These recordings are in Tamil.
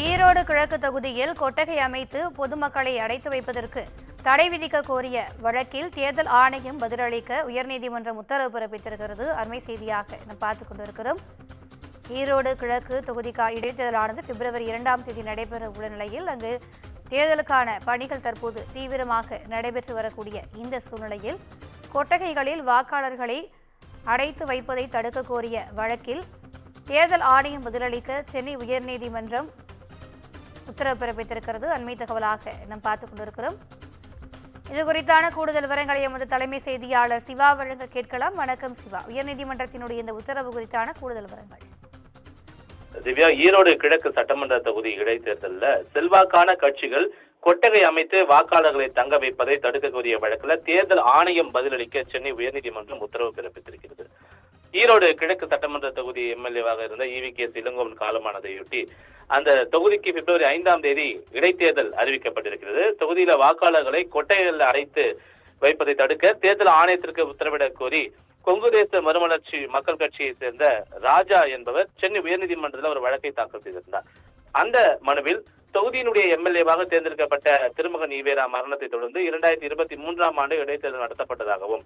ஈரோடு கிழக்கு தொகுதியில் கொட்டகை அமைத்து பொதுமக்களை அடைத்து வைப்பதற்கு தடை விதிக்க கோரிய வழக்கில் தேர்தல் ஆணையம் பதிலளிக்க உயர்நீதிமன்றம் உத்தரவு பிறப்பித்திருக்கிறது. அண்மை செய்தியாக நாம் பார்த்துக் கொண்டிருக்கிறோம். ஈரோடு கிழக்கு தொகுதிக்கான இடைத்தேர்தலானது பிப்ரவரி 2ஆம் தேதி நடைபெற உள்ள நிலையில் அங்கு தேர்தலுக்கான பணிகள் தற்போது தீவிரமாக நடைபெற்று வரக்கூடிய இந்த சூழ்நிலையில் கொட்டகைகளில் வாக்காளர்களை அடைத்து வைப்பதை தடுக்க கோரிய வழக்கில் தேர்தல் ஆணையம் பதிலளிக்க சென்னை உயர்நீதிமன்றம் உத்தரவு பிறப்பித்திருக்கிறது. அண்மை தகவலாக நாம் பார்த்துக் கொண்டிருக்கிறோம். இது குறித்தான கூடுதல் விவரங்களை எமது தலைமை செய்தியாளர் சிவா வழங்க கேட்கலாம். வணக்கம் சிவா, உயர்நீதிமன்றத்தினுடைய இந்த உத்தரவு குறித்தான கூடுதல் விவரங்கள். திவ்யா, ஈரோடு கிழக்கு சட்டமன்ற தொகுதி இடைத்தேர்தலில் செல்வாக்கான கட்சிகள் கொட்டகை அமைத்து வாக்காளர்களை தங்க வைப்பதை தடுக்க கோரிய வழக்கில் தேர்தல் ஆணையம் பதிலளிக்க சென்னை உயர்நீதிமன்றம் உத்தரவு பிறப்பித்திருக்கிறது. ஈரோடு கிழக்கு சட்டமன்ற தொகுதி எம்எல்ஏவாக இருந்த EVKS இளங்கோவன் காலமானதையொட்டி அந்த தொகுதிக்கு பிப்ரவரி 5ஆம் தேதி இடைத்தேர்தல் அறிவிக்கப்பட்டிருக்கிறது. தொகுதியில வாக்காளர்களை கொட்டைகளில் அடைத்து வைப்பதை தடுக்க தேர்தல் ஆணையத்திற்கு உத்தரவிட கோரி கொங்கு தேச மறுமலர்ச்சி மக்கள் கட்சியை சேர்ந்த ராஜா என்பவர் சென்னை உயர்நீதிமன்றத்தில் ஒரு வழக்கை தாக்கல் செய்திருந்தார். அந்த மனுவில் தொகுதியினுடைய எம்எல்ஏவாக தேர்ந்தெடுக்கப்பட்ட திருமகன் ஈவேரா மரணத்தை தொடர்ந்து 2023ஆம் ஆண்டு இடைத்தேர்தல் நடத்தப்பட்டதாகவும்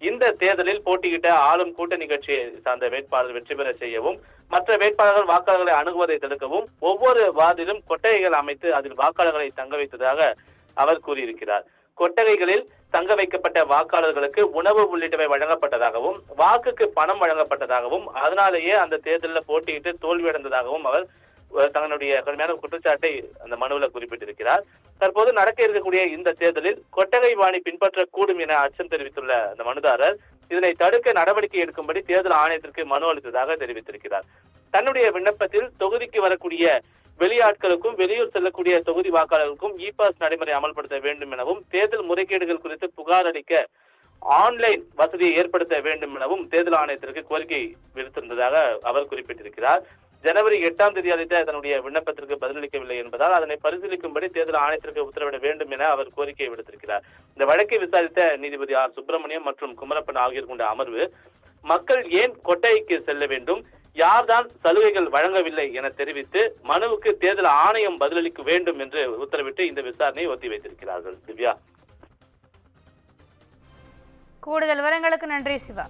இந்த தேர்தலில் போட்டியிட்ட ஆளும் கூட்டணி கட்சியை சார்ந்த வேட்பாளர் வெற்றி பெற செய்யவும் மற்ற வேட்பாளர்கள் வாக்காளர்களை அணுகுவதை தடுக்கவும் ஒவ்வொரு வார்டிலும் கொட்டகைகள் அமைத்து அதில் வாக்காளர்களை தங்க வைத்ததாக அவர் கூறியிருக்கிறார். கொட்டகைகளில் தங்க வைக்கப்பட்ட வாக்காளர்களுக்கு உணவு உள்ளிட்டவை வழங்கப்பட்டதாகவும் வாக்குக்கு பணம் வழங்கப்பட்டதாகவும் அதனாலேயே அந்த தேர்தலில் போட்டியிட்டு தோல்வியடைந்ததாகவும் அவர் தங்களுடைய கடுமையான குற்றச்சாட்டை அந்த மனுவில் குறிப்பிட்டிருக்கிறார். தற்போது நடக்க இருக்கக்கூடிய இந்த தேர்தலில் கொட்டகை பாணி பின்பற்றக்கூடும் என அச்சம் தெரிவித்துள்ள அந்த மனுதாரர் இதனை தடுக்க நடவடிக்கை எடுக்கும்படி தேர்தல் ஆணையத்திற்கு மனு அளித்ததாக தெரிவித்திருக்கிறார். தன்னுடைய விண்ணப்பத்தில் தொகுதிக்கு வரக்கூடிய வெளியாட்களுக்கும் வெளியூர் செல்லக்கூடிய தொகுதி வாக்காளர்களுக்கும் இ-பாஸ் நடைமுறை அமல்படுத்த வேண்டும் எனவும் தேர்தல் முறைகேடுகள் குறித்து புகார் அளிக்க ஆன்லைன் வசதியை ஏற்படுத்த வேண்டும் எனவும் தேர்தல் ஆணையத்திற்கு கோரிக்கை விடுத்திருந்ததாக அவர் குறிப்பிட்டிருக்கிறார். ஜனவரி 8ஆம் தேதி அளித்த தன்னுடைய விண்ணப்பத்திற்கு பதிலளிக்கவில்லை என்பதால் அதனை பரிசீலிக்கும்படி தேர்தல் ஆணையத்திற்கு உத்தரவிட வேண்டும் என அவர் கோரிக்கை விடுத்திருக்கிறார். இந்த வழக்கை விசாரித்த நீதிபதி ஆர் சுப்பிரமணியம் மற்றும் குமரப்பன் ஆகியோர் கொண்ட அமர்வு மக்கள் ஏன் கொட்டைக்கு செல்ல வேண்டும், யார்தான் சலுகைகள் வழங்கவில்லை என தெரிவித்து மனுவுக்கு தேர்தல் ஆணையம் பதிலளிக்க வேண்டும் என்று உத்தரவிட்டு இந்த விசாரணையை ஒத்திவைத்திருக்கிறார்கள். திவ்யா, கூடுதல் விவரங்களுக்கு நன்றி சிவா.